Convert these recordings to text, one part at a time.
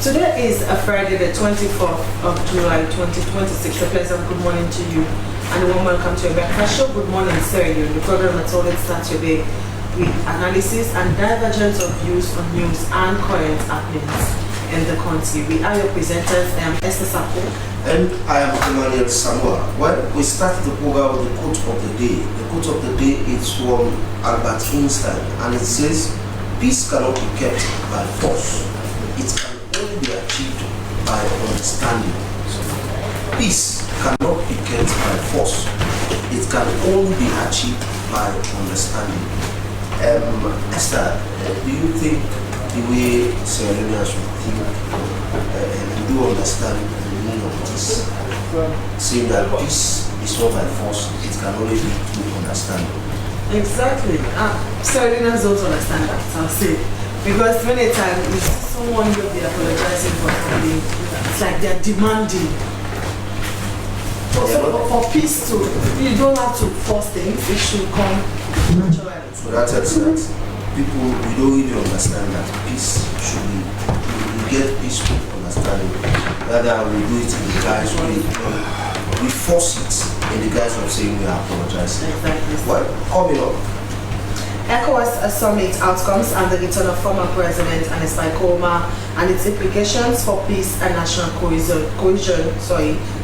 Today is a Friday, the 24th of July 2026. A pleasant good morning to you and a warm welcome to your breakfast show. Good morning, sir. The program that always starts your day with analysis and divergence of views on news and current happenings in the country. We are your presenters. I am Esther Sako. And I am Emmanuel Samoa. Well, we start the program with the quote of the day. The quote of the day is from Albert Einstein, and it says, "Peace cannot be kept by force. It can only be achieved by understanding." Peace cannot be kept by force. It can only be achieved by understanding. Esther, do you think the way Sierra Leoneans should think and do understand the meaning of this? Saying that peace is not by force, it can only be through understanding. Exactly. Sierra Leoneans don't understand that, I'll say. Because many times you see someone will be apologizing for something, it's like they're demanding. For peace to, you don't have to force things, it should come naturally. So that tells that people, we don't really understand that peace should be, we get peace with understanding. Rather, we do it in the guise we force it in the guise of saying we are apologizing. Exactly. Well, coming up. ECOWAS summit outcomes and the return of former president Anis Koma and its implications for peace and national cohesion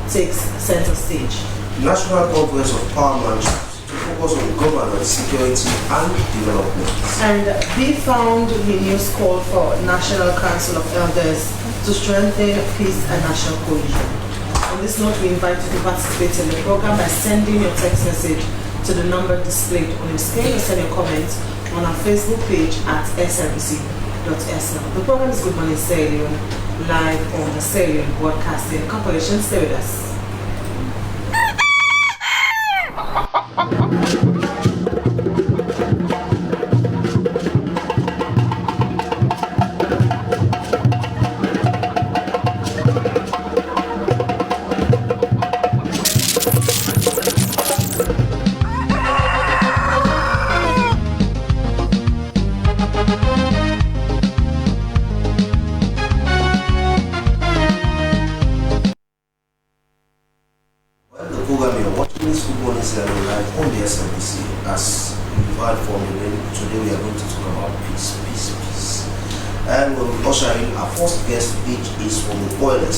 takes center stage. National Conference of Parliament to focus on governance, security and development. And be found renews call for National Council of Elders to strengthen peace and national cohesion. On this note, we invite you to participate in the program by sending your text message to the number displayed on your screen or send your comments on our Facebook page at srbc.sl. The program is Good Morning Sierra Leone, live on the Sierra Leone Broadcasting Corporation. Stay with us.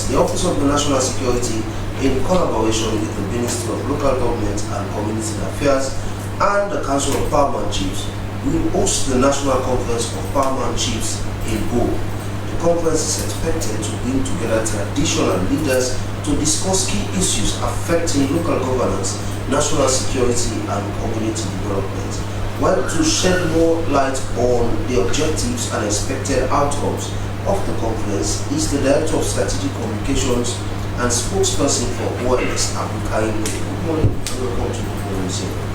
The Office of the National Security, in collaboration with the Ministry of Local Government and Community Affairs and the Council of Paramount Chiefs, will host the National Conference of Paramount Chiefs in Bo. The conference is expected to bring together traditional leaders to discuss key issues affecting local governance, national security and community development, while to shed more light on the objectives and expected outcomes of the conference is the Director of Strategic Communications and spokesperson for ONS, Abukai. Good morning and welcome to the program.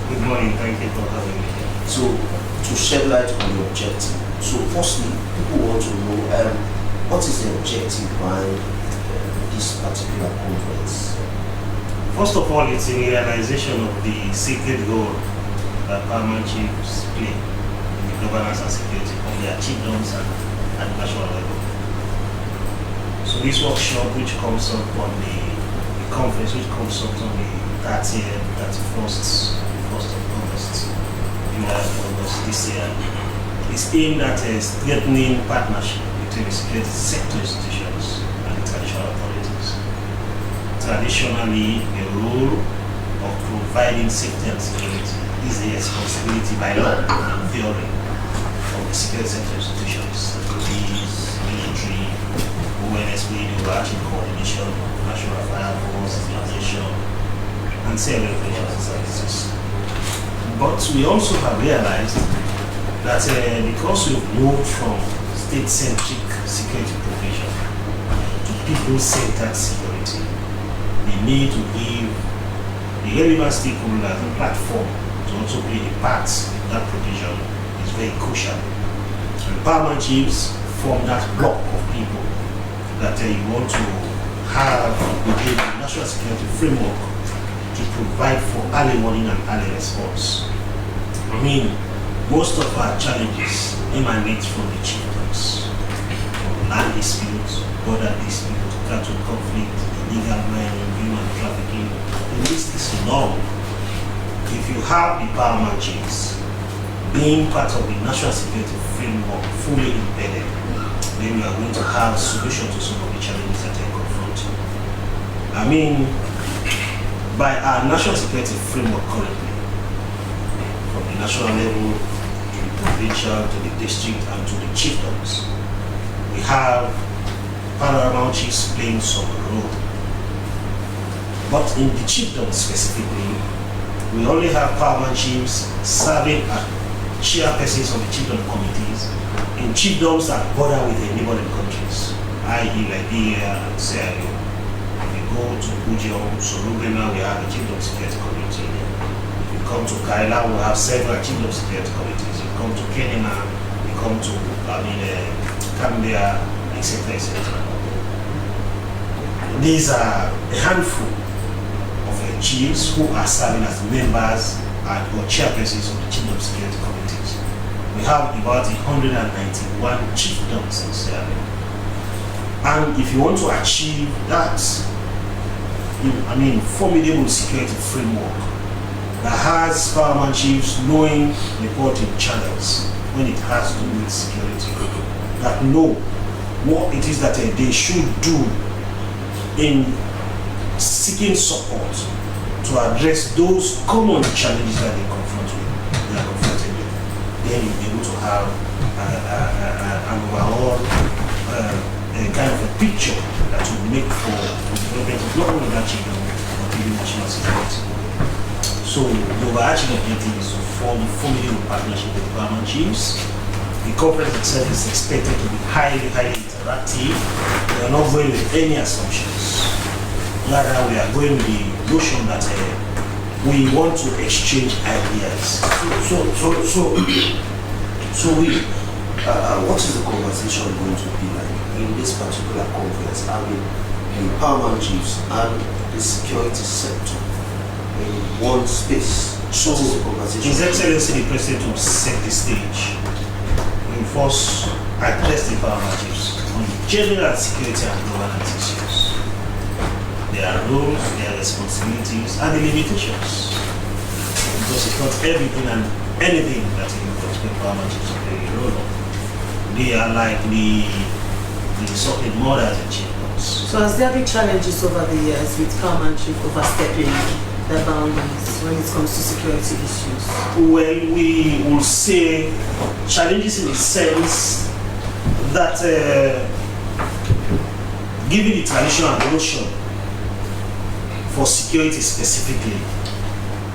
Good morning, thank you for having me here. So, to shed light on the objective. So, firstly, people want to know what is the objective behind this particular conference? First of all, it's a realization of the sacred role that Paramount Chiefs play in the governance and security of their chiefdoms and at national level. So this workshop, which comes up on the conference, which comes up on the 31st of August, July, August this year, is aimed at strengthening partnership between the security sector institutions and the traditional authorities. Traditionally, the role of providing safety and security is a responsibility by law and theory of the security sector institutions, the police, military, ONS, the overarching coordination, national fire force, civilization, and several operational services. But we also have realized that because we've moved from state-centric security provision to people-centered security, we need to give the relevant stakeholders a platform to also play a part in that provision is very crucial. And Paramount Chiefs form that block of people that you want to have within the national security framework to provide for early warning and early response. I mean, most of our challenges emanate from the chiefdoms, from land disputes, border disputes, cattle conflict, illegal mining, human trafficking. The list is long. If you have the paramount chiefs being part of the national security framework fully embedded, then we are going to have solutions to some of the challenges that are confronting. I mean, by our national security framework currently, from the national level to the provincial to the district and to the chiefdoms, we have paramount chiefs playing some role. But in the chiefdoms specifically, we only have paramount chiefs serving as chairpersons of the chiefdom committees in chiefdoms that border with the neighboring countries, i.e. Liberia and Sierra Leone. If you go to Ujiong, Sorubema, we have a chiefdom security committee. If you come to Kaila, we have several chiefdom security committees. If you come to Kenema, you come to Cambia, etc., etc. These are a handful of chiefs who are serving as members or chairpersons of the chiefdom security committees. We have about 191 chiefdoms in Sierra Leone. And if you want to achieve that, formidable security framework that has paramount chiefs knowing reporting channels when it has to do with security, that know what it is that they should do in seeking support to address those common challenges that they are confronted with, then you'll be able to have an overall kind of a picture that will make for the development of not only that children, but even national security. So the overarching objective is to form a formidable partnership with the paramount chiefs. The conference itself is expected to be highly interactive. We are not going with any assumptions. Rather, we are going with the notion that we want to exchange ideas. What is the conversation going to be like in this particular conference? I mean, the paramount chiefs and the security sector in one space. So, His Excellency the President will set the stage. We will first address the paramount chiefs on general security and governance issues, their roles, their responsibilities, and the limitations. Because it's not everything and anything that you expect paramount chiefs to play a role on. They are like the so-called mothers and chiefdoms. So has there been challenges over the years with paramount chief overstepping the boundaries when it comes to security issues? Well, we will say challenges in the sense that given the traditional notion for security specifically,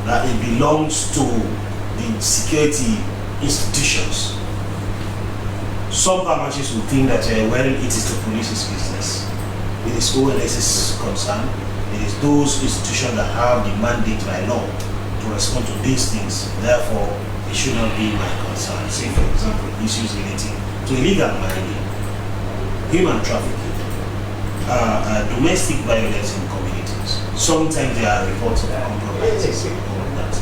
that it belongs to the security institutions. Some paramount chiefs will think that well, it is the police's business. It is ONS's concern. It is those institutions that have the mandate by law to respond to these things. Therefore, it should not be my concern. Say, for example, issues relating to illegal mining, human trafficking, domestic violence in communities. Sometimes they are reports of compromises and all of that.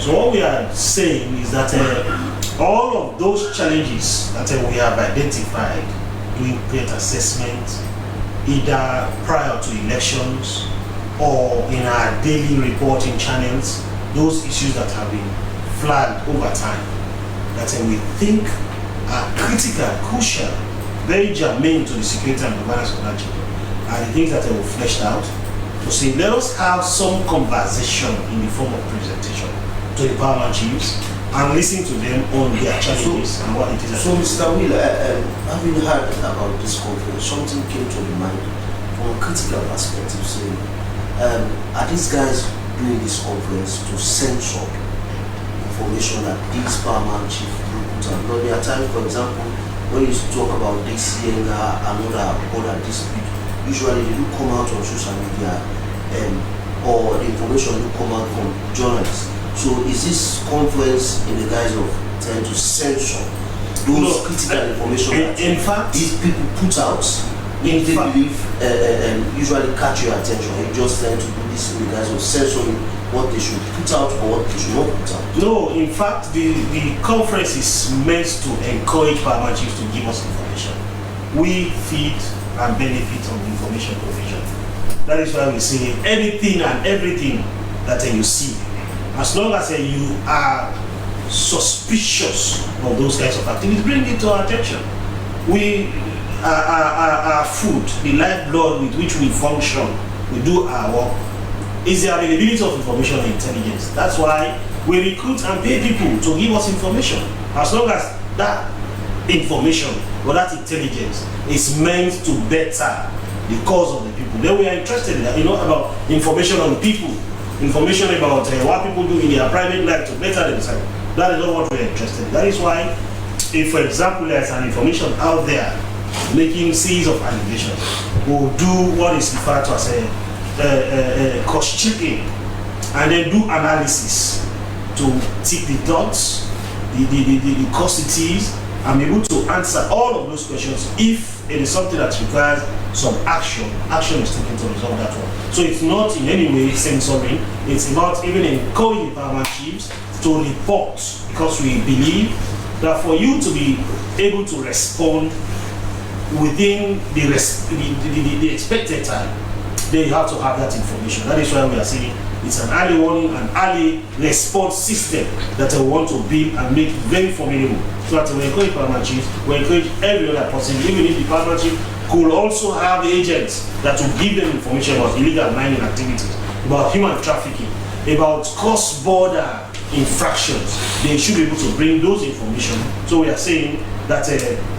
So what we are saying is that all of those challenges that we have identified, doing great assessment, either prior to elections or in our daily reporting channels, those issues that have been flagged over time, that we think are critical, crucial, very germane to the security and governance of Nigeria, are the things that were fleshed out to say, let us have some conversation in the form of presentation to the paramount chiefs and listen to them on their challenges and what it is. So, Mr. Wheeler, having heard about this conference, something came to the mind from a critical perspective, saying, are these guys doing this conference to censor information that these paramount chiefs will put out? There are times, for example, when you talk about this Yenga and other dispute, usually they do come out on social media or the information do come out from journalists. So is this conference in the guise of trying to censor those critical information that in fact these people put out, if they believe usually catch your attention? You just trying to do this in the guise of censoring what they should put out or what they should not put out? No, in fact the conference is meant to encourage paramount chiefs to give us information. we feed and benefit from information provision. That is why we say anything and everything that you see, as long as you are suspicious of those kinds of activities, bring it to our attention. Our food, the lifeblood with which we function, we do our work, is the availability of information and intelligence. That's why we recruit and pay people to give us information. As long as that information or that intelligence is meant to better the cause of the people, then we are interested in that, about information on people, information about what people do in their private life to better themselves. That is not what we are interested in. That is why, if for example there's an information out there making series of allegations, we'll do what is referred to as a cross-checking and then do analysis to tick the dots, the causities, and be able to answer all of those questions. If it is something that requires some action is taken to resolve that one. So it's not in any way censoring, it's about even encouraging paramount chiefs to report, because we believe that for you to be able to respond within the expected time, then you have to have that information. That is why we are saying it's an early warning and early response system that I want to build and make very formidable. So that we encourage paramount chiefs, we encourage every other person, even if the paramount chief could also have agents that will give them information about illegal mining activities, about human trafficking, about cross-border infractions. They should be able to bring those information. So we are saying that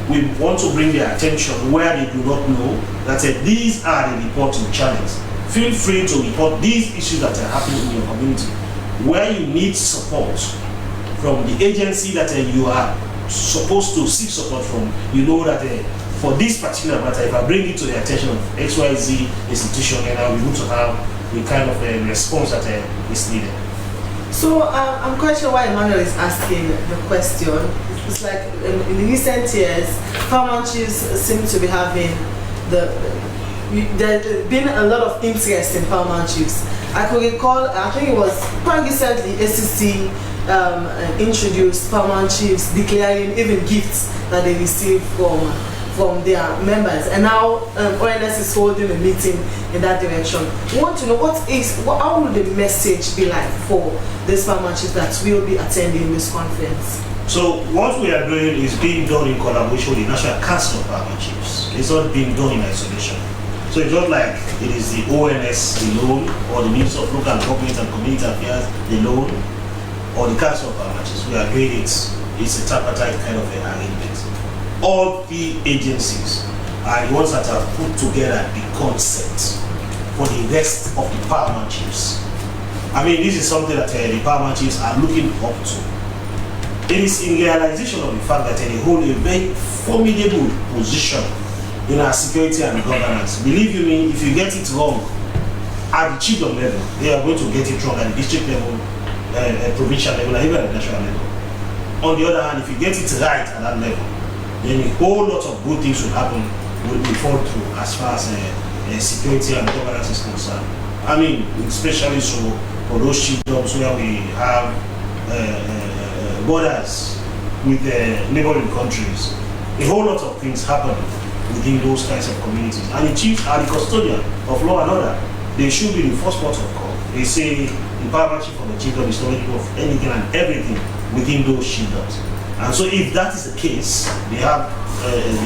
we want to bring their attention where they do not know that these are the reporting channels. Feel free to report these issues that are happening in your community. Where you need support from the agency that you are supposed to seek support from, you know that for this particular matter, if I bring it to the attention of XYZ institution, then I'll be able to have the kind of response that is needed. So I'm quite sure why Emmanuel is asking the question. It's like in the recent years, paramount chiefs seem to be having there's been a lot of interest in paramount chiefs. I could recall, I think it was quite recently, ACC introduced paramount chiefs declaring even gifts that they received from their members, and now ONS is holding a meeting in that direction. We want to know how will the message be like for these paramount chiefs that will be attending this conference? So what we are doing is being done in collaboration with the National Council of Paramount Chiefs. It's not being done in isolation. So it's not like it is the ONS alone, or the Ministry of Local Government and Community Affairs alone, or the Council of Paramount Chiefs. We are doing it. It's a tripartite kind of arrangement. All the agencies are the ones that have put together the concept for the rest of the paramount chiefs. I mean, this is something that the paramount chiefs are looking up to. It is in realization of the fact that they hold a very formidable position in our security and governance. Believe you me, if you get it wrong at the chiefdom level, they are going to get it wrong at the district level, provincial level, and even at the national level. On the other hand, if you get it right at that level, then a whole lot of good things will happen, will fall through as far as security and governance is concerned. I mean, especially so for those chiefdoms where we have borders with neighboring countries. A whole lot of things happen within those kinds of communities. And the chiefs are the custodian of law and order. They should be the first port of call. They say the paramount chief of the chiefdom is knowledgeable of anything and everything within those chiefdoms. And so if that is the case, they have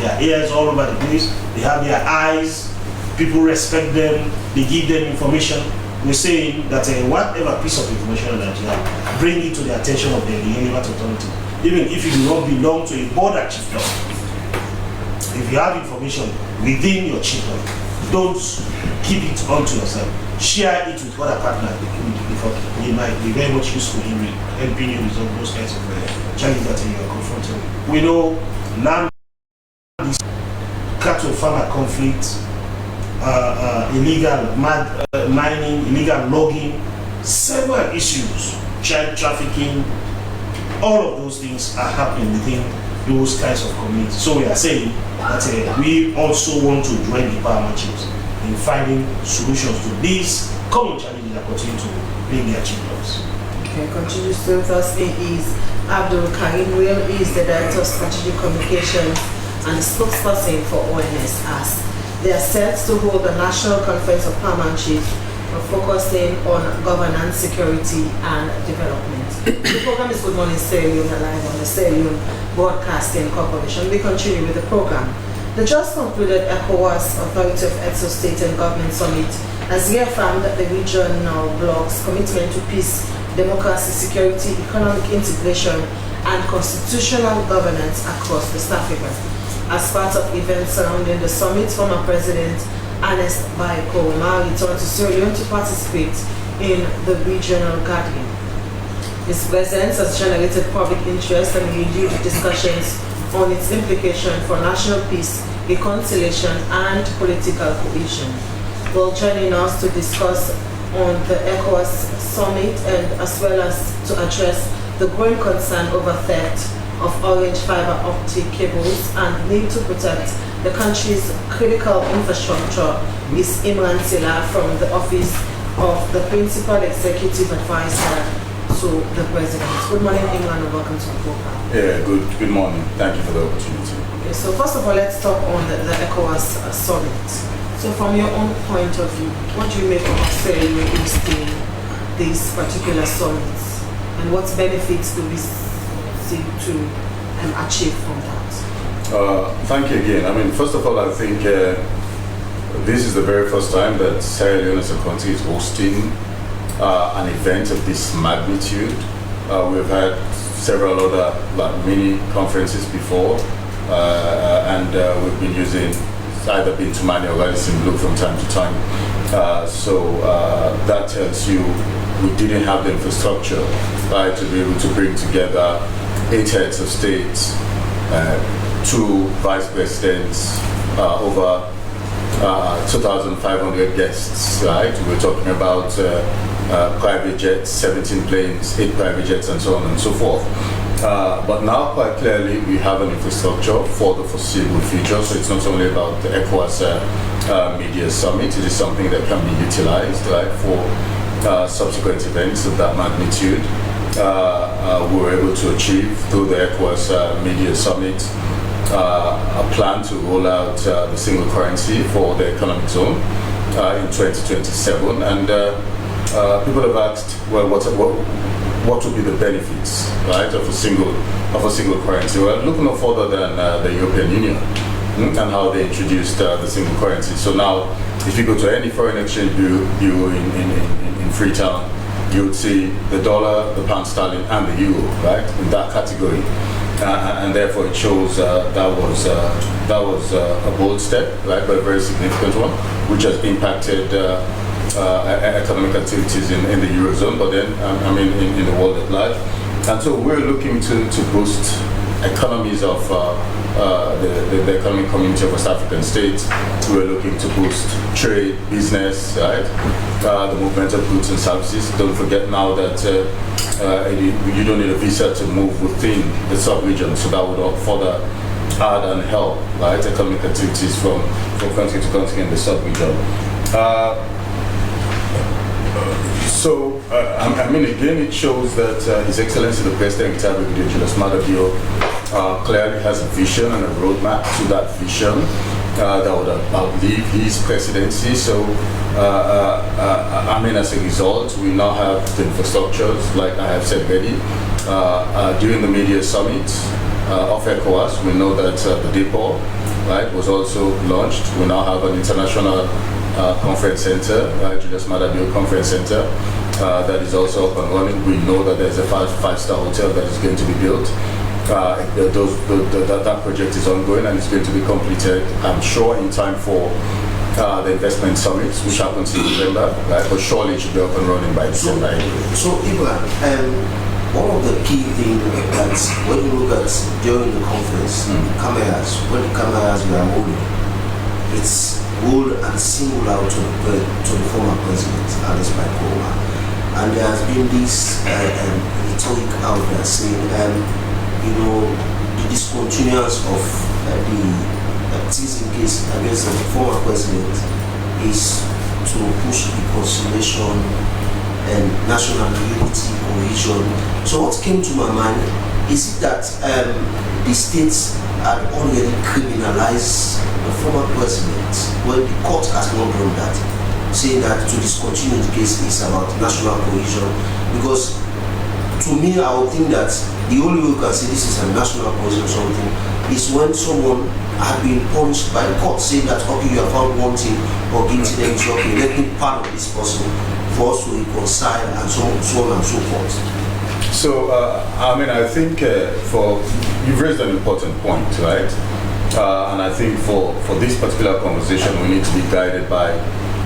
their ears all over the place, they have their eyes, people respect them, they give them information. We're saying that whatever piece of information that you have, bring it to the attention of the relevant authority. Even if you do not belong to a border chiefdom, if you have information within your chiefdom, don't keep it onto yourself. Share it with other partners. It might be very much useful in helping you resolve those kinds of challenges that you are confronted with. We know land, cattle farmer conflict, illegal mining, illegal logging, several issues, child trafficking, all of those things are happening within those kinds of communities. So we are saying that we also want to join the paramount chiefs in finding solutions to these common challenges that continue to bring their chiefdoms. Okay, continues to with us is Abdul Karim Will, is the Director of Strategic Communications, and the spokesperson for ONS, as they are set to hold a National Conference of Paramount Chiefs focusing on governance, security, and development. The program is Good Morning Sierra Leone, live on the Sierra Leone Broadcasting Corporation. We continue with the program. The just concluded ECOWAS Authority of Exo-State and Government Summit has reaffirmed the regional bloc's commitment to peace, democracy, security, economic integration, and constitutional governance across West Africa. As part of events surrounding the summit, former President Ernest Bai Koroma returned to Sierra Leone to participate in the regional gathering. His presence has generated public interest and renewed discussions on its implication for national peace, reconciliation, and political cohesion. Well, joining us to discuss on the ECOWAS summit and as well as to address the growing concern over theft of orange fiber optic cables and need to protect the country's critical infrastructure is Imran Silla from the Office of the Principal Executive Advisor to the President. Good morning, Imran, and welcome to the program. Yeah, good morning. Thank you for the opportunity. Okay, so first of all, let's talk on the ECOWAS summit. So from your own point of view, what do you make of Sierra Leone hosting these particular summits, and what benefits do we seek to achieve from that? Thank you again. I mean, first of all, I think this is the very first time that Sierra Leone as a country is hosting an event of this magnitude. We've had several other mini conferences before, and we've been using either Bintumani or Radisson Blue from time to time. So that tells you we didn't have the infrastructure to be able to bring together 8 heads of states, 2 vice presidents, over 2,500 guests, right? We're talking about private jets, 17 planes, 8 private jets, and so on and so forth. But now, quite clearly, we have an infrastructure for the foreseeable future. So it's not only about the ECOWAS Media Summit. It is something that can be utilized, right, for subsequent events of that magnitude. We were able to achieve through the ECOWAS Media Summit a plan to roll out the single currency for the economic zone in 2027, and people have asked, well, what would be the benefits, right, of a single currency? Well, look no further than the European Union and how they introduced the single currency. So now, if you go to any foreign exchange bureau in Freetown, you would see the dollar, the pound sterling, and the euro, right, in that category. And therefore it shows that was a bold step, right, but a very significant one, which has impacted economic activities in the Eurozone, but then, in the world at large. And so we're looking to boost economies of the economic community of West African states. We're looking to boost trade, business, right, the movement of goods and services. Don't forget now that you don't need a visa to move within the sub-region, so that would further add and help, right, economic activities from country to country in the sub-region. Again, it shows that His Excellency the President, Julius Maada Bio, clearly has a vision and a roadmap to that vision that would outlive his presidency. So, as a result, we now have the infrastructures, like I have said already. During the media summit of ECOWAS, we know that the depot, right, was also launched. We now have an international conference center, Julius Maada Bio Conference Center, that is also up and running. We know that there's a five-star hotel that is going to be built. That project is ongoing and it's going to be completed, I'm sure, in time for the investment summits, which happens in November, right? But surely it should be up and running by December. So Ibrahim, one of the key things that when you look at during the conference, when the cameras were moving, it's ruled and singled out to the former president, Ernest Bai Koroma. And there has been this rhetoric out there saying, the discontinuance of the teasing case against the former president is to push reconciliation and national unity, cohesion. So what came to my mind is that the states had already criminalized the former president when the court has not done that, saying that to discontinue the case is about national cohesion. Because to me, I would think that the only way you can say this is a national cohesion or something is when someone had been punished by the court, saying that, okay, you are found wanting or guilty, then it's okay, let me pardon this person for us to reconcile and so on and so forth. So, I mean, I think you've raised an important point, right? And I think for this particular conversation, we need to be guided by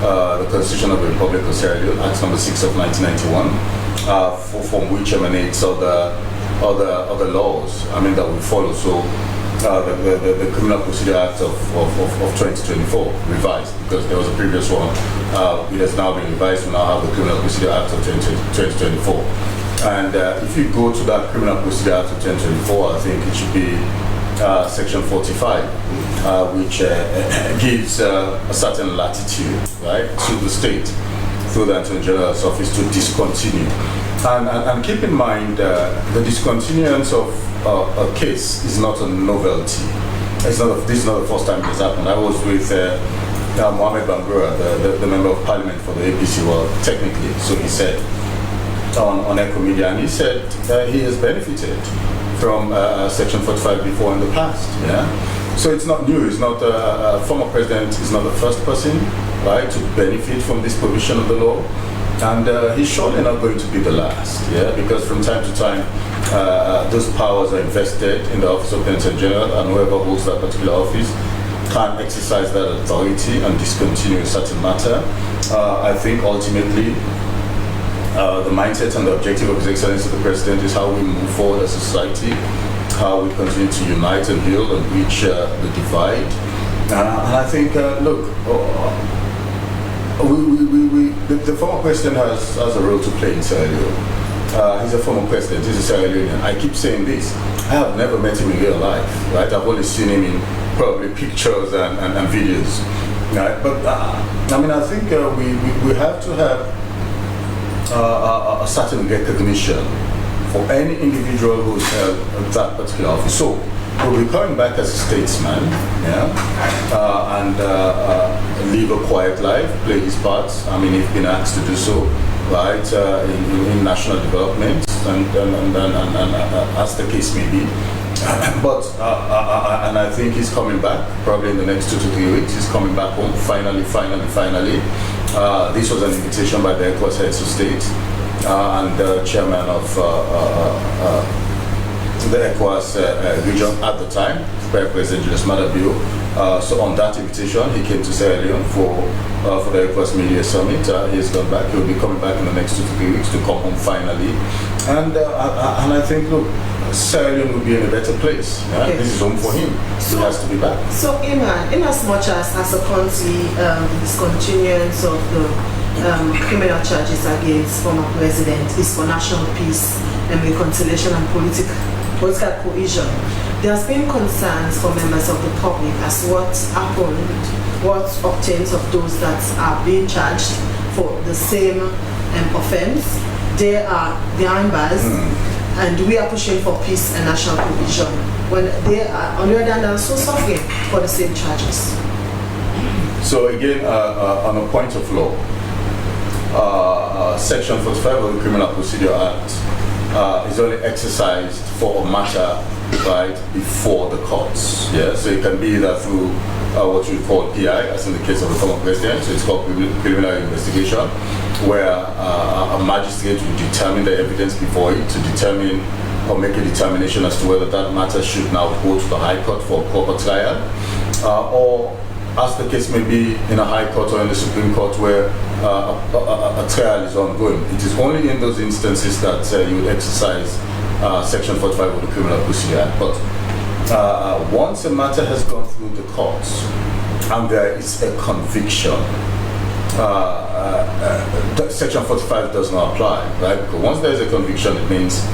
the Constitution of the Republic of Sierra Leone, Act number 6 of 1991, from which emanates other laws, I mean, that we follow. So, the Criminal Procedure Act of 2024 revised, because there was a previous one. It has now been revised. We now have the Criminal Procedure Act of 2024. And if you go to that Criminal Procedure Act of 2024, I think it should be Section 45, which gives a certain latitude, right, to the state through the Attorney General's office to discontinue. And keep in mind, the discontinuance of a case is not a novelty. This is not the first time it has happened. I was with Mohamed Bangura, the Member of Parliament for the APC, well, technically, so he said, on Echo Media, and he said he has benefited from Section 45 before in the past. Yeah, so it's not new. It's not a former president is not the first person, right, to benefit from this provision of the law, and he's surely not going to be the last. Yeah, because from time to time, those powers are invested in the Office of the Attorney General, and whoever holds that particular office can exercise that authority and discontinue a certain matter. I think ultimately, the mindset and the objective of His Excellency the President is how we move forward as a society, how we continue to unite and build and reach the divide. And I think, look, the former president has a role to play in Sierra Leone. He's a former president, he's a Sierra Leonean. I keep saying this, I have never met him in real life, right? I've only seen him in probably pictures and videos, right? But I mean, I think we have to have a certain recognition for any individual who's held that particular office. So we'll be coming back as a statesman, yeah, and live a quiet life, play his part. I mean, he's been asked to do so, right, in national development, and as the case may be. But and I think he's coming back probably in the next 2 to 3 weeks. He's coming back home finally. This was an invitation by the ECOWAS heads of state and the chairman of the ECOWAS region at the time, President Julius Maada Bio. So on that invitation, he came to Sierra Leone for the ECOWAS Media Summit. He has gone back. He'll be coming back in the next 2 to 3 weeks to come home finally. And I think, look, Sierra Leone will be in a better place. Yeah? Okay. This is home for him. So, he has to be back. So, Iman, in as much as a country, discontinuance of the criminal charges against former president is for national peace and reconciliation and political cohesion, there has been concerns for members of the public as what happened, what obtains of those that are being charged for the same offense. They are behind bars. And we are pushing for peace and national cohesion when they are, on the other hand, so suffering for the same charges. So again, on a point of law, Section 45 of the Criminal Procedure Act is only exercised for a matter, right, before the courts. Yeah, so it can be either through what we call PI, as in the case of the former president. So it's called preliminary investigation, where a magistrate will determine the evidence before it to determine or make a determination as to whether that matter should now go to the High Court for a proper trial, or as the case may be in a High Court or in the Supreme Court where a trial is ongoing. It is only in those instances that you would exercise Section 45 of the Criminal Procedure Act. But once a matter has gone through the courts and there is a conviction, Section 45 does not apply, right? Because once there is a conviction, it means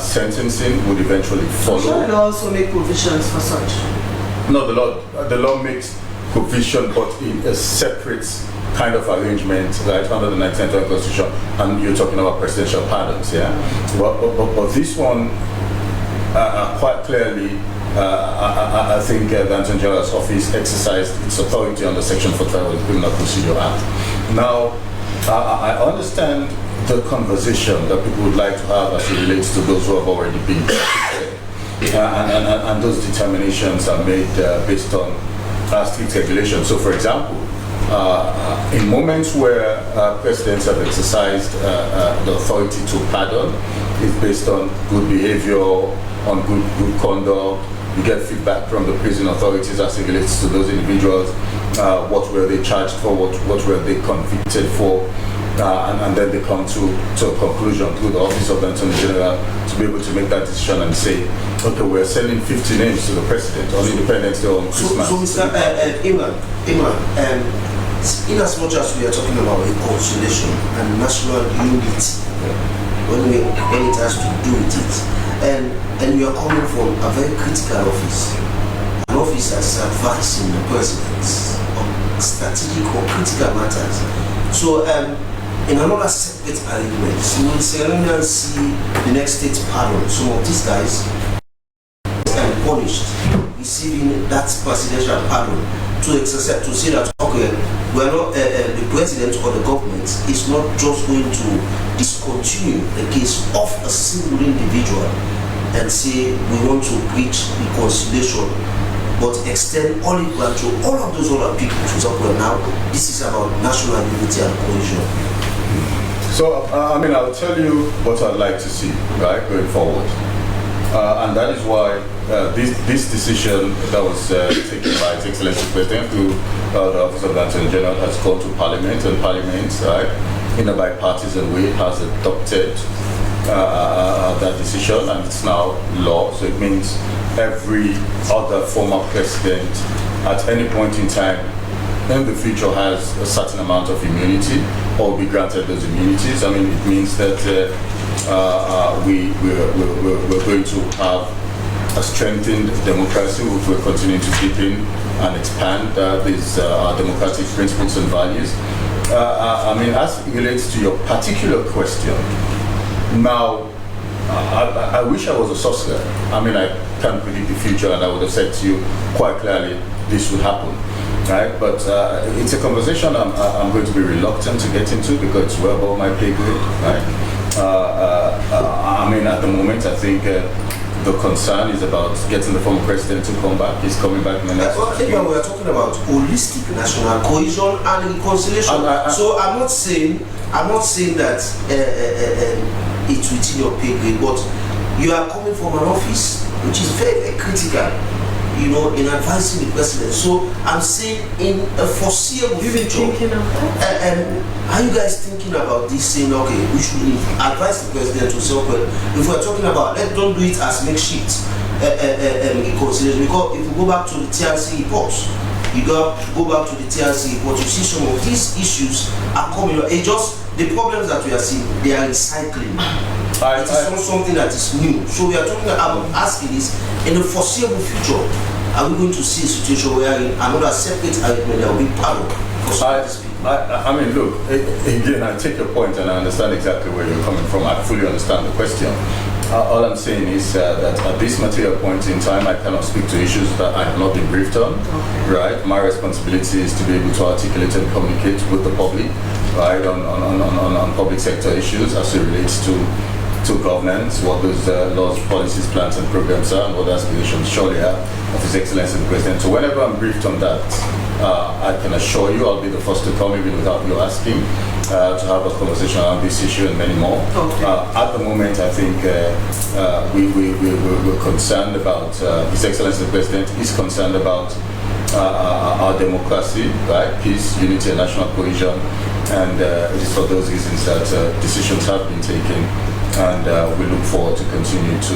sentencing would eventually follow. Should the law also make provisions for such? No, the law makes provision, but in a separate kind of arrangement, right, under the 1991 Constitution, and you're talking about presidential pardons, yeah? But this one quite clearly I think the Attorney General's office exercised its authority under Section 45 of the Criminal Procedure Act. Now, I understand the conversation that people would like to have as it relates to those who have already been convicted. And those determinations are made based on strict regulation. So, for example, in moments where presidents have exercised the authority to pardon, it's based on good behavior, on good conduct. You get feedback from the prison authorities as it relates to those individuals. What were they charged for? What were they convicted for? And then they come to a conclusion through the Office of the Attorney General to be able to make that decision and say, okay, we're sending 50 names to the president on Independence Day or on Christmas. So Mr. Imran, in as much as we are talking about reconciliation and national unity, when it has to do with it, and you are coming from a very critical office, an office that is advising the president on strategic or critical matters. So in another separate arrangement, we will ceremonially see the next state pardon some of these guys and punished, receiving that presidential pardon to exercise, to say that okay, we are not the president or the government is not just going to discontinue the case of a single individual and say we want to preach reconciliation, but extend olive branch to all of those other people to talk about. Now this is about national unity and cohesion. So I'll tell you what I'd like to see, right, going forward. And that is why this decision that was taken by His Excellency President through the Office of the Attorney General has gone to Parliament, and Parliament, right, in a bipartisan way, has adopted that decision, and it's now law. So it means every other former president at any point in time in the future has a certain amount of immunity or will be granted those immunities. I mean, it means that we're going to have a strengthened democracy, which we're continuing to deepen and expand these democratic principles and values. As it relates to your particular question, now, I wish I was a sorcerer. I can't predict the future, and I would have said to you quite clearly, this would happen. Right, but it's a conversation I'm going to be reluctant to get into because it's well above my pay grade. Right? At the moment, I think the concern is about getting the former president to come back. He's coming back in the next. Well, we are talking about holistic national cohesion and reconciliation. So I'm not saying that it's within your pay grade, but you are coming from an office which is very, very critical, in advising the president. So I'm saying in a foreseeable future, are you guys thinking about this, saying, okay, we should advise the president to say, okay, if we're talking about, don't do it as makeshift reconciliation, because if you go back to the TRC reports, you see some of these issues are coming. It's just the problems that we are seeing, they are recycling. It is not something that is new. So we are talking about asking this, in the foreseeable future, are we going to see a situation where in another separate arrangement there will be power for some of these people? Look, again, I take your point and I understand exactly where you're coming from. I fully understand the question. All I'm saying is that at this material point in time, I cannot speak to issues that I have not been briefed on. Okay. Right? My responsibility is to be able to articulate and communicate with the public, right, on public sector issues as it relates to governance, what those laws, policies, plans, and programs are, and what aspirations surely are of His Excellency the President. So whenever I'm briefed on that, I can assure you I'll be the first to come, even without you asking, to have a conversation on this issue and many more. Okay. At the moment, I think we're concerned about, His Excellency the President is concerned about our democracy, right? Peace, unity, and national cohesion. And it is for those reasons that decisions have been taken, and we look forward to continue to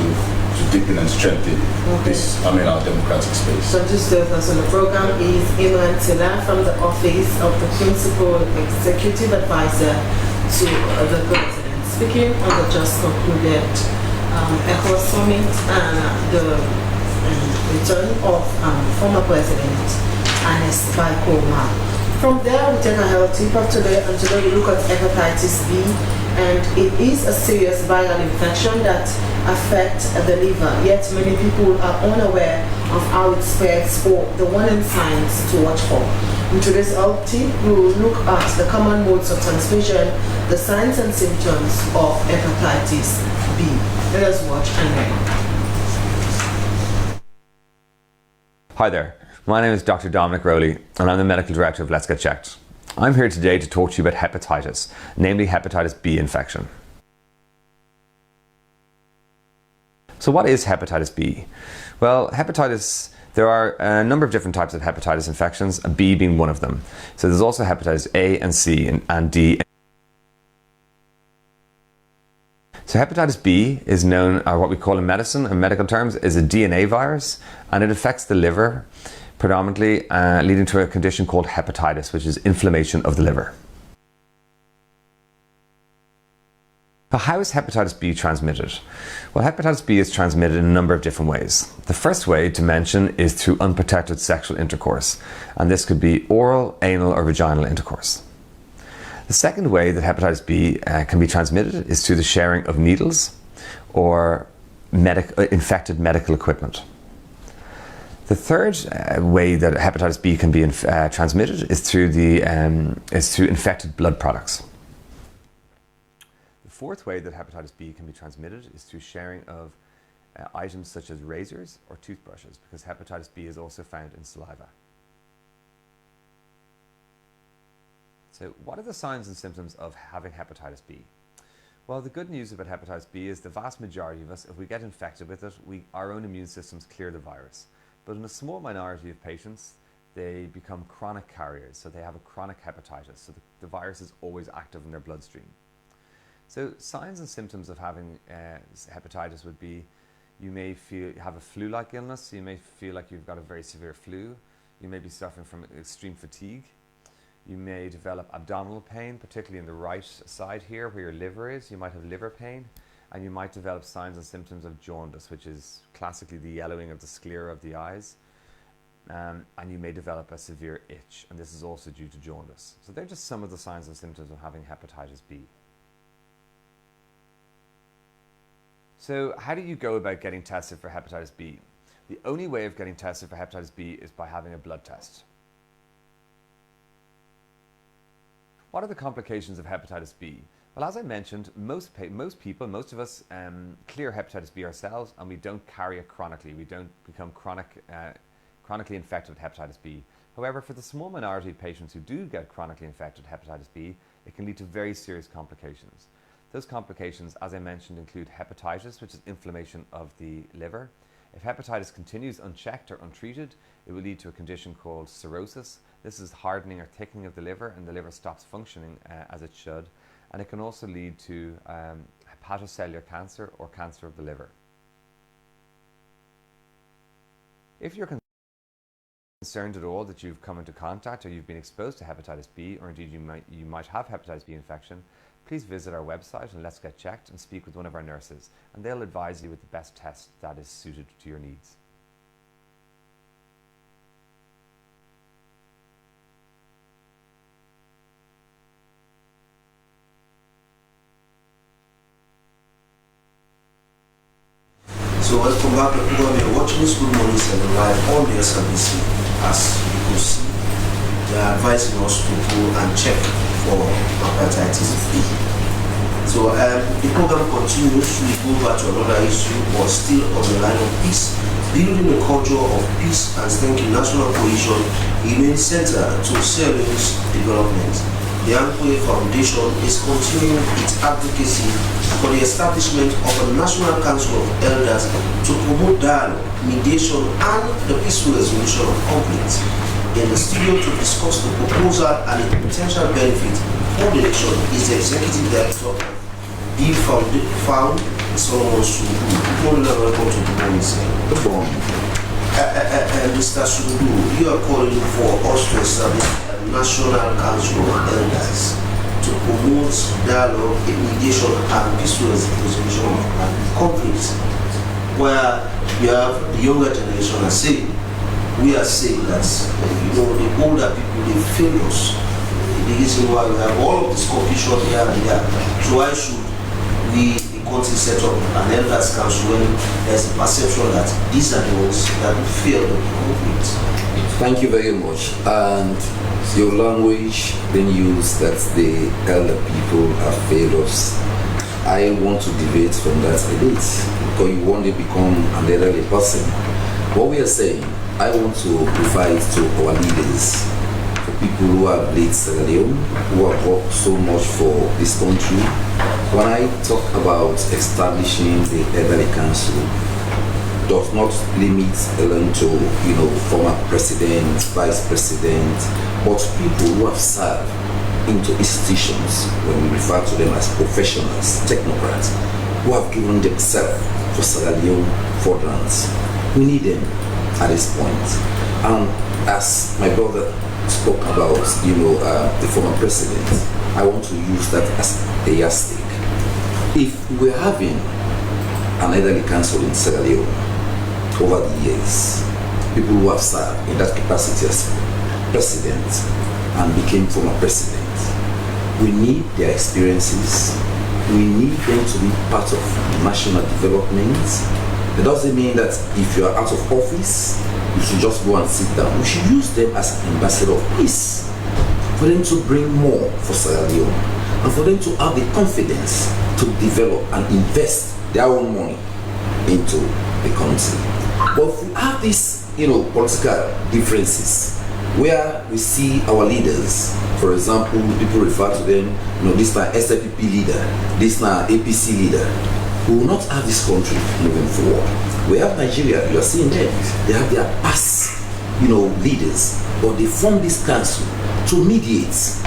deepen and strengthen our democratic space. So just the person on the program is Imran Tila from the Office of the Principal Executive Advisor to the President, speaking on the just concluded ECOWAS Summit and the return of former President Ernest Bai. From there, we take a health tip of today, and today we look at hepatitis B and it is a serious viral infection that affects the liver, yet many people are unaware of how it spreads or the warning signs to watch for. In today's health tip, we will look at the common modes of transmission, the signs and symptoms of hepatitis B. Let us watch and learn. Hi there, my name is Dr. Dominic Rowley and I'm the Medical Director of Let's Get Checked. I'm here today to talk to you about hepatitis, namely hepatitis B infection. So what is hepatitis B? Well, there are a number of different types of hepatitis infections, B being one of them. So there's also hepatitis A and C and D. So hepatitis B is known, or what we call in medicine, in medical terms, is a DNA virus, and it affects the liver predominantly, leading to a condition called hepatitis, which is inflammation of the liver. But how is hepatitis B transmitted? Well, hepatitis B is transmitted in a number of different ways. The first way to mention is through unprotected sexual intercourse, and this could be oral, anal, or vaginal intercourse. The second way that hepatitis B can be transmitted is through the sharing of needles or infected medical equipment. The third way that hepatitis B can be transmitted is through infected blood products. The fourth way that hepatitis B can be transmitted is through sharing of items such as razors or toothbrushes, because hepatitis B is also found in saliva. So what are the signs and symptoms of having hepatitis B? Well, the good news about hepatitis B is the vast majority of us, if we get infected with it, our own immune systems clear the virus. But in a small minority of patients, they become chronic carriers, so they have a chronic hepatitis, so the virus is always active in their bloodstream. So signs and symptoms of having hepatitis would be, you may have a flu-like illness, so you may feel like you've got a very severe flu, you may be suffering from extreme fatigue, you may develop abdominal pain, particularly in the right side here where your liver is. You might have liver pain, and you might develop signs and symptoms of jaundice, which is classically the yellowing of the sclera of the eyes. And you may develop a severe itch, and this is also due to jaundice. So they're just some of the signs and symptoms of having hepatitis B. So how do you go about getting tested for hepatitis B? The only way of getting tested for hepatitis B is by having a blood test. What are the complications of hepatitis B? Well, as I mentioned, most of us clear hepatitis B ourselves, and we don't carry it chronically. We don't become chronically infected with hepatitis B. However, for the small minority of patients who do get chronically infected with hepatitis B, it can lead to very serious complications. Those complications, as I mentioned, include hepatitis, which is inflammation of the liver. If hepatitis continues unchecked or untreated, it will lead to a condition called cirrhosis. This is hardening or thickening of the liver, and the liver stops functioning as it should. And it can also lead to hepatocellular cancer or cancer of the liver. If you're concerned at all that you've come into contact or you've been exposed to hepatitis B, or indeed you might have hepatitis B infection, please visit our website and Let's Get Checked and speak with one of our nurses, and they'll advise you with the best test that is suited to your needs. So welcome back to the program. You're watching this Good Morning 7 live on the SRBC. As you can see, they are advising us to go and check for hepatitis B. So the program continues. We go back to another issue, but still on the line of peace. Building a culture of peace and strengthening national cohesion remains central to Sierra Leone's development. The Ankoe Foundation is continuing its advocacy for the establishment of a National Council of Elders to promote dialogue, mediation, and the peaceful resolution of conflicts. In the studio to discuss the proposal and its potential benefit for the nation is the Executive Director of the Found, Solomon Surudu. Good morning and welcome to the morning. Good morning. Mr. Surudu, you are calling for us to establish National Council of Elders to promote dialogue, mediation, and peaceful resolution of conflicts, where you have the younger generation are saying, we are saying that the older people, they fail us. the reason why we have all of this confusion here and there. So why should we, the country, set up an elders council when there's a perception that these are the ones that will fail the conflict? Thank you very much. And your language being used that the elder people are failures. I want to deviate from that a bit because you want to become an elderly person. What we are saying, I want to refer it to our leaders, for people who have led Sierra Leone, who have worked so much for this country. When I talk about establishing the elderly council, does not limit alone to former president, vice president, but people who have served into institutions, when we refer to them as professionals, technocrats, who have given themselves for Sierra Leone furtherance. We need them at this point. And as my brother spoke about, the former president, I want to use that as a yardstick. If we're having an elderly council in Sierra Leone over the years, people who have served in that capacity as president and became former president, we need their experiences. We need them to be part of national development. It doesn't mean that if you are out of office, you should just go and sit down. We should use them as ambassador of peace, for them to bring more for Sierra Leone, and for them to have the confidence to develop and invest their own money into the country. But if we have these, political differences, where we see our leaders, for example, people refer to them, this is an SLPP leader, this is an APC leader. We will not have this country moving forward. We have Nigeria, you are seeing them, they have their past, leaders, but they form this council to mediate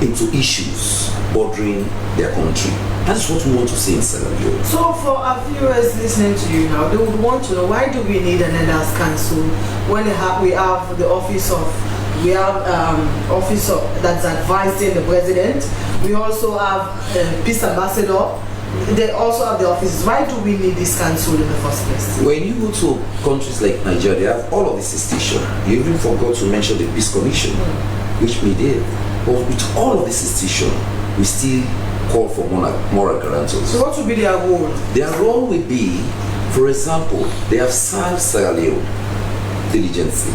into issues bordering their country. That's what we want to see in Sierra Leone. So for our viewers listening to you now, they would want to know, why do we need an elders council when we have the office of that's advising the president. We also have peace ambassador. They also have the offices. Why do we need this council in the first place? When you go to countries like Nigeria, they have all of this institution. You even forgot to mention the Peace Commission, which we did. But with all of this institution, we still call for moral guarantors. So what would be their role? Their role will be, for example, they have served Sierra Leone diligently.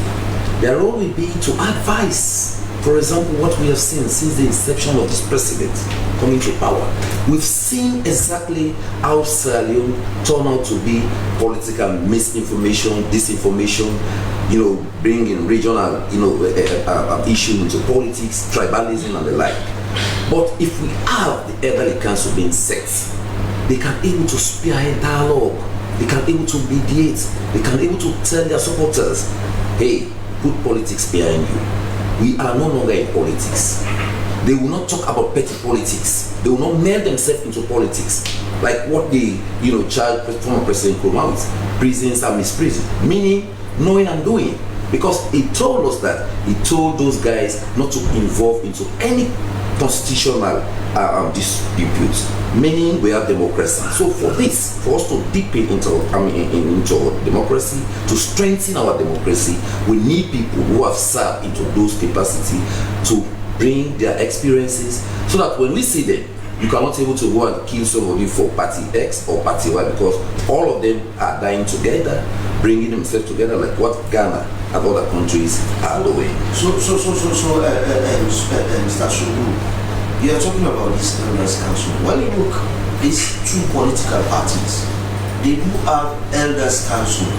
Their role will be to advise. For example, what we have seen since the inception of this president coming to power, we've seen exactly how Sierra Leone turned out to be political misinformation, disinformation, bringing regional, issue into politics, tribalism and the like. But if we have the elderly council being set, they can able to spearhead dialogue, they can able to mediate, they can able to tell their supporters, hey, put politics behind you. We are no longer in politics. They will not talk about petty politics. They will not meld themselves into politics, like what the former President Nkrumah with prisons and misprisions, meaning knowing and doing. Because he told us that, he told those guys not to involve into any constitutional disputes, meaning we have democracy. So for us to deepen into democracy, to strengthen our democracy, we need people who have served into those capacities to bring their experiences, so that when we see them, you cannot able to go and kill somebody for party X or party Y, because all of them are dying together, bringing themselves together, like what Ghana and other countries are doing. So, Mr. Shoguru, you are talking about this elders council. When you look, these two political parties, they do have elders council,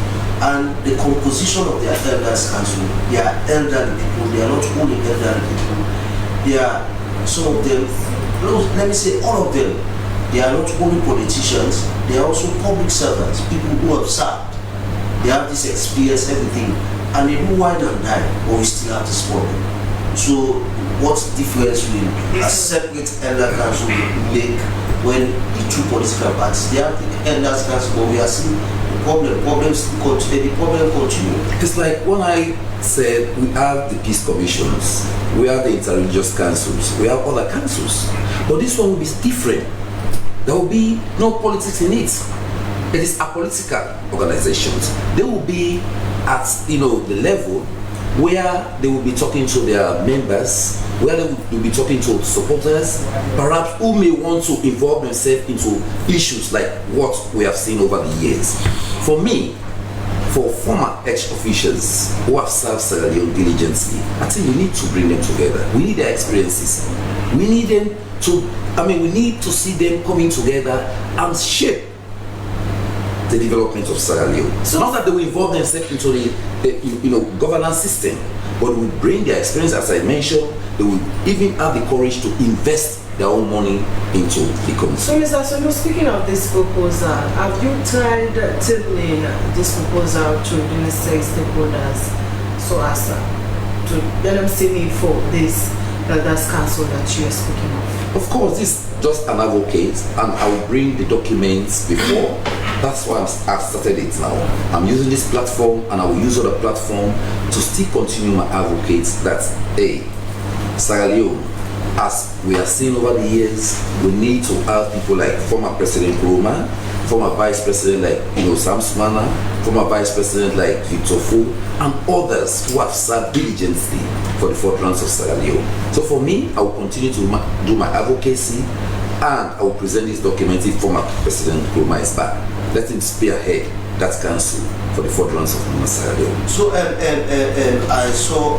and the composition of their elders council, they are elderly people. They are not only elderly people. They are, some of them, let me say all of them, they are not only politicians, they are also public servants, people who have served. They have this experience, everything, and they do wine and dine, but we still have this problem. So what difference will a separate elder council make when the two political parties, they have the elders council, but we are seeing the problems continue. It's like when I said we have the peace commissions, we have the interreligious councils, we have other councils, but this one will be different. There will be no politics in it. It is apolitical organizations. They will be at the level where they will be talking to their members, where they will be talking to supporters, perhaps who may want to involve themselves into issues like what we have seen over the years. For me, for former ex-officials who have served Sierra Leone diligently, I think we need to bring them together. We need their experiences. We need them to, we need to see them coming together and shape the development of Sierra Leone. So not that they will involve themselves into the governance system, but will bring their experience, as I mentioned. They will even have the courage to invest their own money into the country. So, Mr. Solo, speaking of this proposal, have you tried tabling this proposal to the necessary stakeholders so as to let them see me for this Elders Council that you are speaking of? Of course, this is just an advocate, and I will bring the documents before. That's why I've started it now. I'm using this platform, and I will use other platform to still continue my advocates that, hey, Sierra Leone, as we have seen over the years, we need to have people like former President Nkrumah, former Vice President like Sam Sumana, former Vice President like Victor Fu, and others who have served diligently for the furtherance of Sierra Leone. So for me, I will continue to do my advocacy, and I will present this document if former President Nkrumah is back. Let him spearhead that council for the furtherance of Sierra Leone. So I saw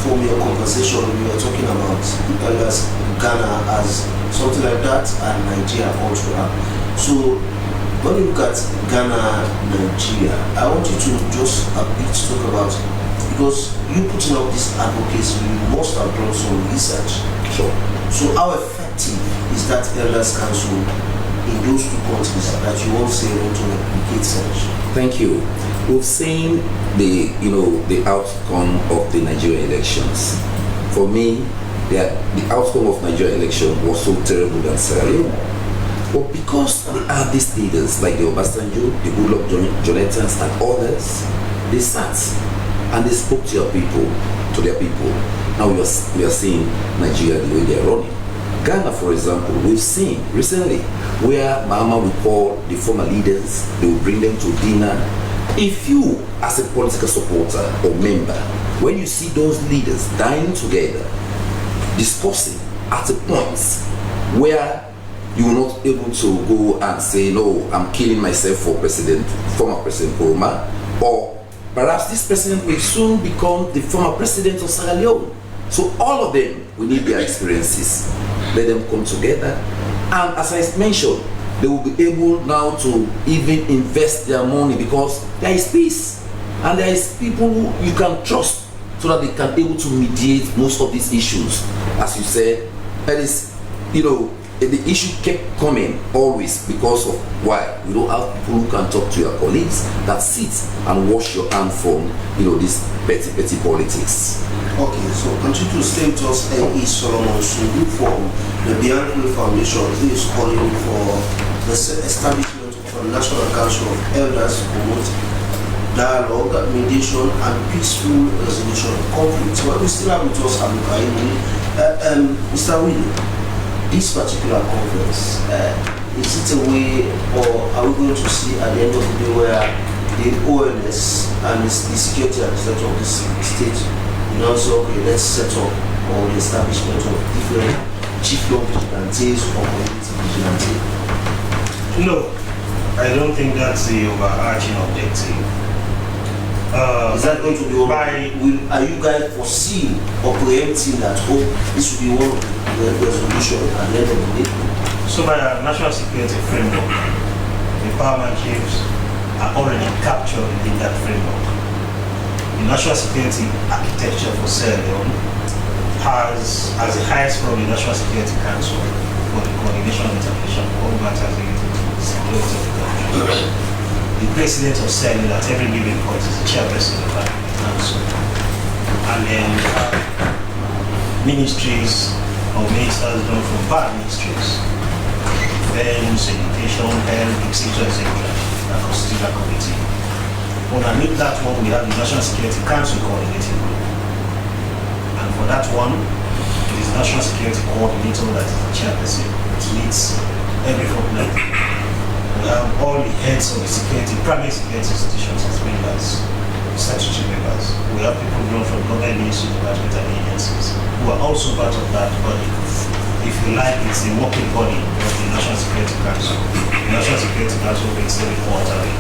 from your conversation you were talking about elders Ghana as something like that and Nigeria also. So when you look at Ghana, Nigeria, I want you to just a bit talk about, because you putting up this advocacy, you must have done some research. Sure. So how effective is that elders council in those two countries that you want to say want to replicate such? Thank you. We've seen the outcome of the Nigerian elections. For me, the outcome of Nigerian election was so terrible than Sierra Leone. But because they are these leaders like the Obasanjo, the Goodluck Jonathans, and others, they sat and they spoke to their people. Now we are seeing Nigeria the way they are running. Ghana, for example, we've seen recently where Mahama will call the former leaders, they will bring them to dinner. If you, as a political supporter or member, when you see those leaders dining together, discussing at a point where you are not able to go and say, no, I'm killing myself for former President Nkrumah, or perhaps this president will soon become the former president of Sierra Leone. So all of them, we need their experiences. Let them come together, and as I mentioned, they will be able now to even invest their money, because there is peace and there is people who you can trust, so that they can be able to mediate most of these issues. As you said, that is, the issue kept coming always because of why we don't have people who can talk to your colleagues, that sit and wash your hand from this petty politics. Okay, so continue to stay with us. E. Solomon Sundu from the Beyond Blue Foundation, who is calling for the establishment of a National Council of Elders to promote dialogue, mediation, and peaceful resolution of conflicts. Well, we still have with us Mr. Willie. This particular conference, is it a way, or are we going to see at the end of the day where the ONS and the security administrator of the state, say, okay, let's set up or the establishment of different chief law vigilantes or community vigilantes? No, I don't think that's the overarching objective. Is that going to be are you guys foreseeing or preempting that, this will be one of the resolution at the end of the day? So by our national security framework, the empowerment chiefs are already captured in that framework. The national security architecture for Sierra Leone has as the highest role the National Security Council for the coordination and interpretation of all matters related to the security of the country. The president of Sierra Leone at every given point is the chairperson of that council. And then ministries or ministers drawn from bad ministries, defense, education, health, etc., that constitute that committee. Underneath that one, we have the National Security Council coordinating group. And for that one, it is the National Security Coordinator that is the chairperson. It leads every fortnight. We have all the heads of the primary security institutions as members. statutory members. We have people drawn from government ministry, departments, and agencies who are also part of that body. If you like, it's a working body of the National Security Council. The National Security Council makes every quarterly.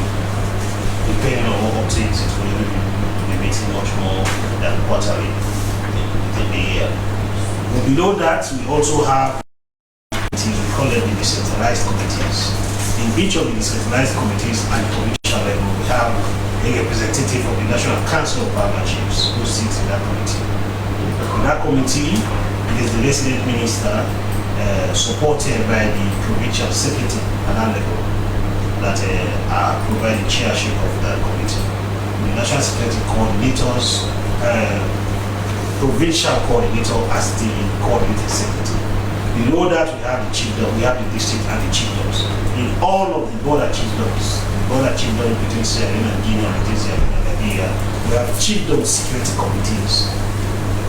Depending on what updates, it will be meeting much more than quarterly within the year. But below that, we also have committees, we call them the decentralized committees. In each of the decentralized committees and provincial level, we have a representative of the National Council of Farmer Chiefs who sits in that committee. In that committee, it is the resident minister supported by the provincial secretary at that level that are providing chairship of that committee. The National Security Coordinators, provincial coordinator as the coordinating secretary. Below that, we have the chiefdom, we have the district and the chiefdoms. In all of the border chiefdoms, between Sierra Leone and Guinea, and between Sierra Leone and Liberia, we have chiefdom security committees.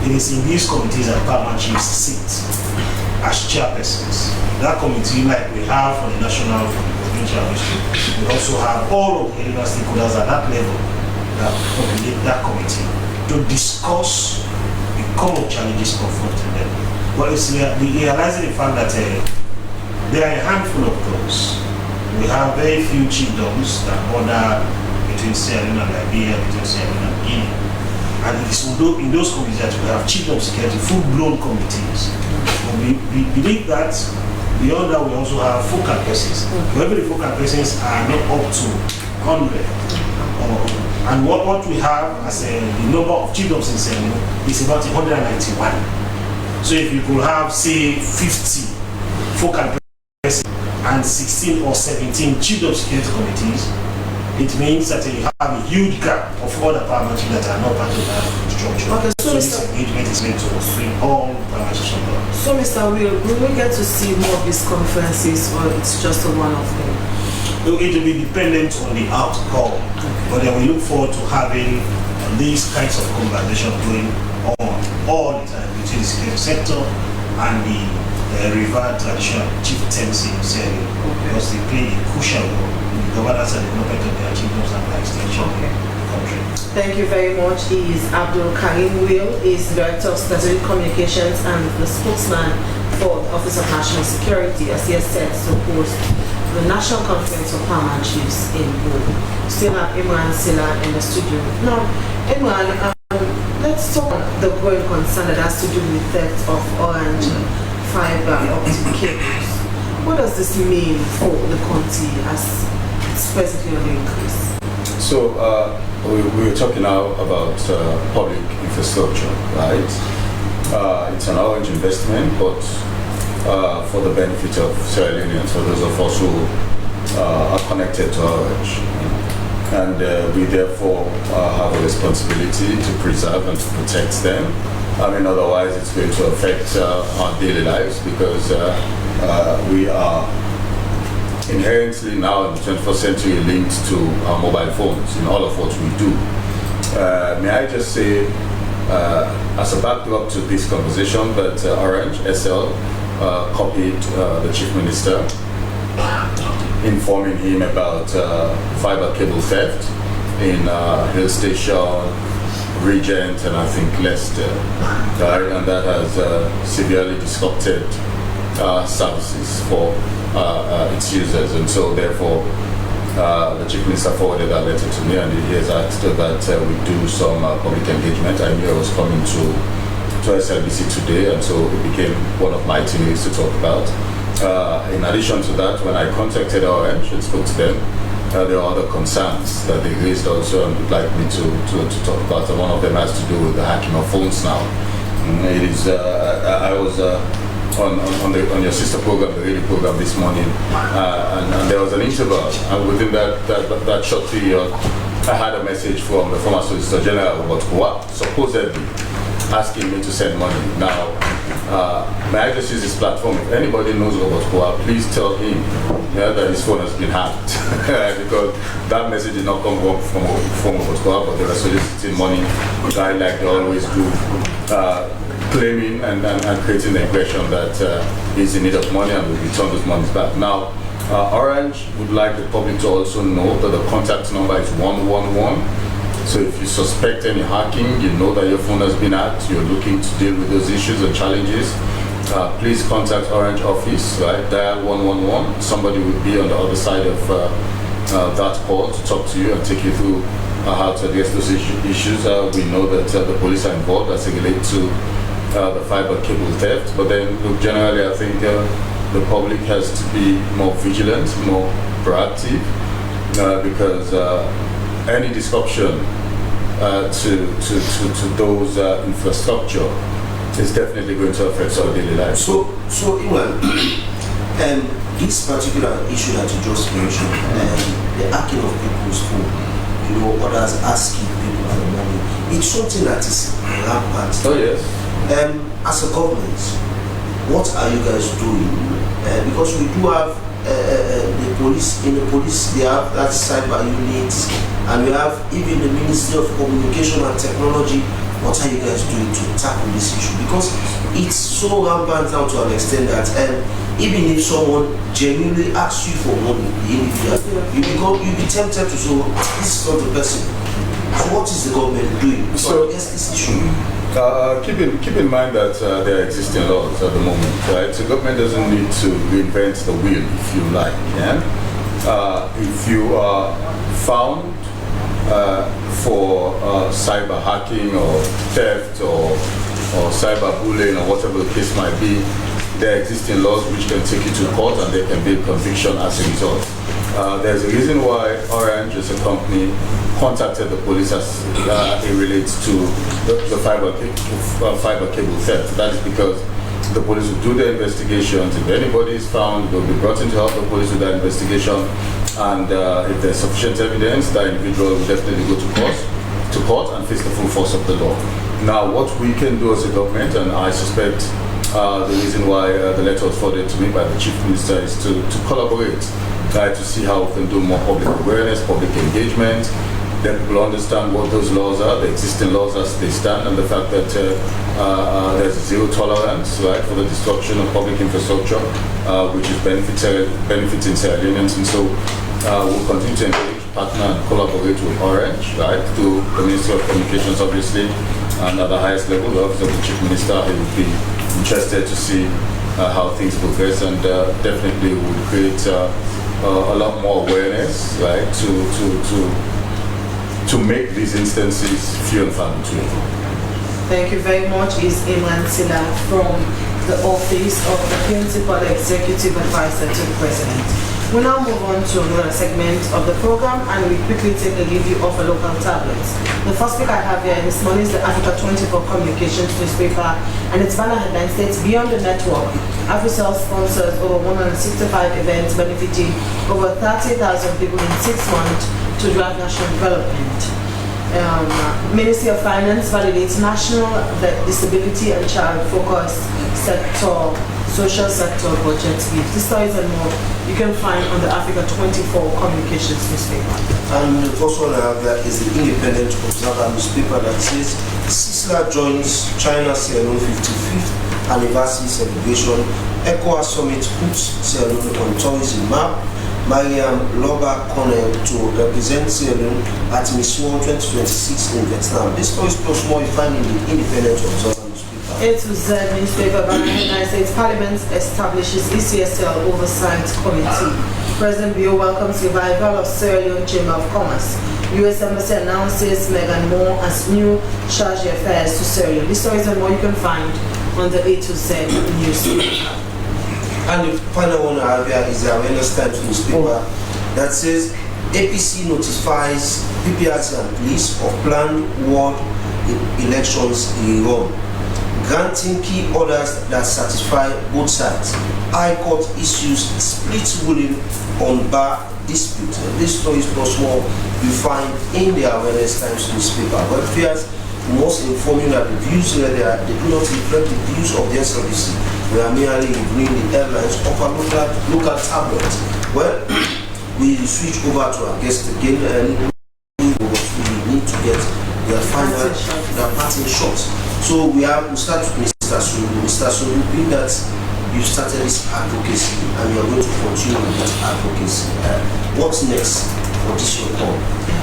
It is in these committees that paramount chiefs sit as chairpersons. That committee, like we have for the national, for the provincial district, we also have all of the area stakeholders at that level that populate that committee to discuss the common challenges confronting them. But it's realizing the fact that there are a handful of those. We have very few chiefdoms that border between Sierra Leone and Liberia, between Sierra Leone and Guinea. And it is in those committees that we have chiefdom security, full-blown committees. But we believe that beyond that, we also have focal persons. However, the focal persons are not up to 100. And what we have as the number of chiefdoms in Sierra Leone is about 191. So if you could have, say, 50 focal persons and 16 or 17 chiefdom security committees, it means that you have a huge gap of other paramount chiefs that are not part of that structure. Okay, so this engagement is meant to bring all paramount chiefs on board. So Mr. Will we get to see more of these conferences, or it's just a one-off thing? It will be dependent on the outcome, but then we look forward to having these kinds of conversations going on all the time between the security sector and the revered traditional chieftaincy in Sierra Leone, because they play a crucial role in the governance and development of their chiefdoms and by extension of the country. Thank you very much. He is Abdul Karim Will, is Director of Strategic Communications and the spokesman for the Office of National Security, as he has said, to host the National Conference of Paramount Chiefs in Rome. Still have Imran Silla in the studio. Now, Imran, let's talk about the growing concern that has to do with theft of orange fiber optic cables. What does this mean for the country as it's presently on the increase? So we were talking now about public infrastructure, right? It's an orange investment, but for the benefit of Sierra Leoneans, for those of us who are connected to orange. And we therefore have a responsibility to preserve and to protect them. I mean, otherwise it's going to affect our daily lives, because we are inherently now in the 21st century linked to our mobile phones in all of what we do. May I just say, as a backdrop to this conversation, that Orange SL copied the Chief Minister, informing him about fiber cable theft in Hill Station, Regent, and I think Leicester, right? And that has severely disrupted services for its users, and so therefore the Chief Minister forwarded that letter to me, and he has asked that we do some public engagement. I knew I was coming to SLBC today, and so it became one of my things to talk about. In addition to that, when I contacted Orange and spoke to them, there are other concerns that they raised also and would like me to talk about. And one of them has to do with the hacking of phones now. It is, I was on your sister program, the radio program this morning, and there was an interval, and within that short period, I had a message from the former Solicitor General about Kuwa, supposedly asking me to send money. Now, may I just use this platform? If anybody knows about Kuwa, please tell him that his phone has been hacked, because that message did not come from Kuwa, but they were soliciting money, which I like to always do, claiming and creating the impression that he's in need of money and will return those monies back. Now, Orange would like the public to also know that the contact number is 111 So if you suspect any hacking, you know that your phone has been hacked, you're looking to deal with those issues and challenges, please contact Orange office, right? Dial 111. Somebody will be on the other side of that call to talk to you and take you through how to address those issues. We know that the police are involved as it relates to the fiber cable theft, but then look, generally I think the public has to be more vigilant, more proactive, because any disruption to those infrastructure is definitely going to affect our daily life. So Iwan, this particular issue that you just mentioned, the hacking of people's phone, others asking people for money, it's something that is rampant. Oh yes. As a government, what are you guys doing? Because we do have the police, in the police they have that cyber unit, and we have even the Ministry of Communication and Technology. What are you guys doing to tackle this issue? Because it's so rampant now to an extent that even if someone genuinely asks you for money, you'll be tempted to say, this is not the person. So what is the government doing to address this issue? Keep in mind that there are existing laws at the moment, right? So government doesn't need to reinvent the wheel, if you like. Yeah? If you are found for cyber hacking or theft or cyber bullying or whatever the case might be, there are existing laws which can take you to court and there can be a conviction as a result. There's a reason why Orange as a company contacted the police as it relates to the fiber cable theft. That is because the police will do their investigations. If anybody is found, they'll be brought in to help the police with that investigation. And if there's sufficient evidence, that individual will definitely go to court and face the full force of the law. Now, what we can do as a government, and I suspect the reason why the letter was forwarded to me by the Chief Minister, is to collaborate, try to see how we can do more public awareness, public engagement, let people understand what those laws are, the existing laws as they stand, and the fact that there's zero tolerance, right, for the destruction of public infrastructure, which is benefiting Sierra Leoneans. And so we'll continue to engage, partner, and collaborate with Orange, right, through the Ministry of Communications, obviously, and at the highest level, the Office of the Chief Minister. He would be interested to see how things progress, and definitely will create a lot more awareness, right, to make these instances few and far between. Thank you very much. Is Imran Silla from the Office of the Principal Executive Advisor to the President. We'll now move on to another segment of the program, and we quickly take a review of a local tablets. The first pick I have here this morning is the Africa 24 Communications newspaper, and its banner headline states, Beyond the Network, AfriCell sponsors over 165 events benefiting over 30,000 people in 6 months to drive national development. Ministry of Finance validates national disability and child focused social sector budget gift. These stories and more you can find on the Africa 24 Communications newspaper. And the first one I have here is the Independent Observer newspaper that says Sisla joins China's Sierra Leone 55th anniversary celebration. ECOWAS summit puts Sierra Leone on tourism map. Mariam Loba Cornell to represent Sierra Leone at Miss World 2026 in Vietnam. This story is plus more you find in the Independent Observer newspaper. A to Z newspaper by the United States Parliament establishes ECSL Oversight Committee. President Bio welcomes revival of Sierra Leone Chamber of Commerce. U.S. Embassy announces Meghan Moore as new charge d'affaires to Sierra Leone. These stories and more you can find on the A to Z newspaper. And the final one I have here is the Awareness Times newspaper that says APC notifies PPRC and police of planned world elections in Iran, granting key orders that satisfy both sides. High Court issues split ruling on bar dispute. This story is plus more you find in the Awareness Times newspaper. But fears must inform you that the views here they do not reflect the views of the SLBC. We are merely reviewing the headlines of a local tablet. Well, we switch over to our guest again, and we need to get their final parting shot. So we'll start with Mr. Sulu. Mr. Sulu, being that you started this advocacy and you're going to continue with that advocacy, what's next for this your call?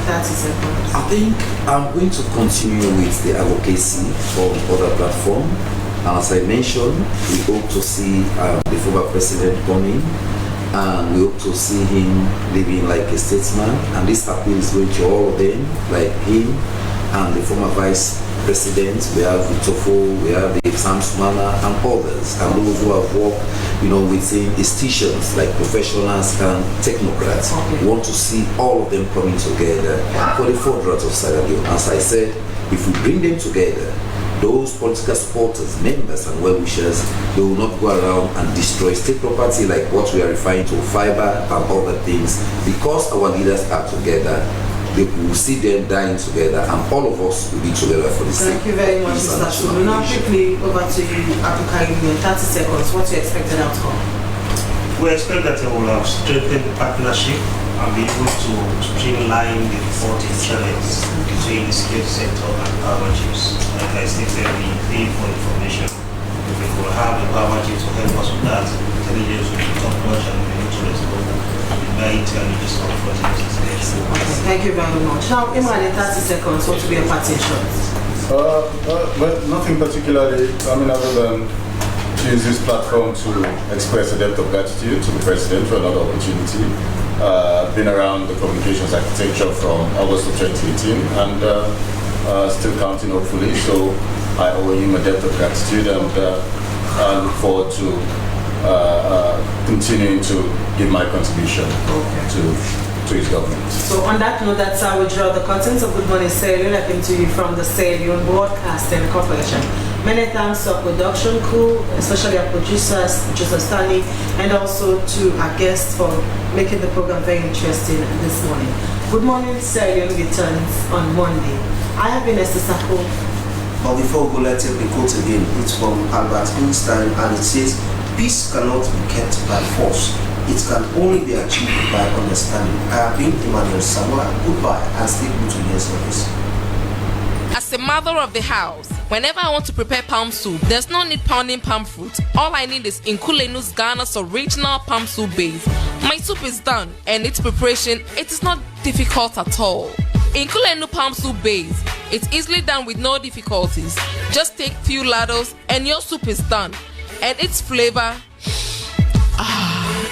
30 seconds. I think I'm going to continue with the advocacy on other platform. And as I mentioned, we hope to see the former president coming, and we hope to see him living like a statesman. And this appeal is going to all of them, like him and the former vice president. We have Vitofo, we have the Sam Sumana and others, and those who have worked, within institutions like professionals and technocrats. We want to see all of them coming together for the furtherance of Sierra Leone. As I said, if we bring them together, those political supporters, members and well-wishers, they will not go around and destroy state property like what we are referring to, fiber and other things. Because our leaders are together, we will see them dying together, and all of us will be together for this. Thank you very much, Mr. Sulu. Now quickly over to you, Abdulkarim, in 30 seconds. What's your expected outcome? We expect that they will strengthen the partnership and be able to streamline the reporting channels between the security sector and power chiefs. Like I stated, we pay for information. We will have the power chiefs to help us with that. Intelligence will be top notch and we need to respond. Thank you very much. Now, in 30 seconds, what will be a parting shot? Well, nothing particularly. Other than to use this platform to express a debt of gratitude to the president for another opportunity. Been around the communications architecture from August of 2018 and still counting, hopefully. So I owe him a debt of gratitude, and I look forward to continuing to give my contribution to his government. So on that note, that's how we draw the contents of Good Morning Sierra Leone. I came to you from the Sierra Leone Broadcasting Corporation. Many thanks to our production crew, especially our producers, Joseph Stanley, and also to our guests for making the program very interesting this morning. Good Morning Sierra Leone returns on Monday. I have been Esther Sako. But before we go, let's take the quote again. It's from Albert Einstein, and it says, "Peace cannot be kept by force. It can only be achieved by understanding." I have been Emmanuel Samoa. Goodbye, and stay good to your service. As a mother of the house, whenever I want to prepare palm soup, there's no need pounding palm fruit. All I need is Nkulenu's Ghana's original palm soup base. My soup is done, and its preparation, it is not difficult at all. Nkulenu palm soup base, it's easily done with no difficulties. Just take few ladles and your soup is done. And its flavor,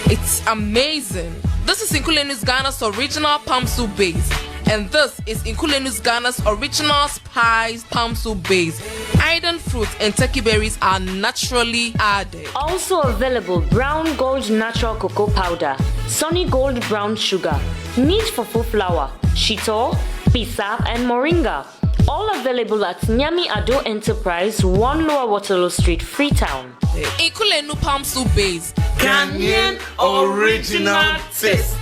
it's amazing. This is Nkulenu's Ghana's original palm soup base, and this is Nkulenu's Ghana's original spiced palm soup base. Iron fruit and turkey berries are naturally added. Also available brown gold natural cocoa powder, sunny gold brown sugar, neat fufu flour, shito, pisa, and moringa. All available at Nyami Ado Enterprise, 1 Lower Waterloo Street, Freetown. Nkulenu palm soup base, Ghanaian original taste.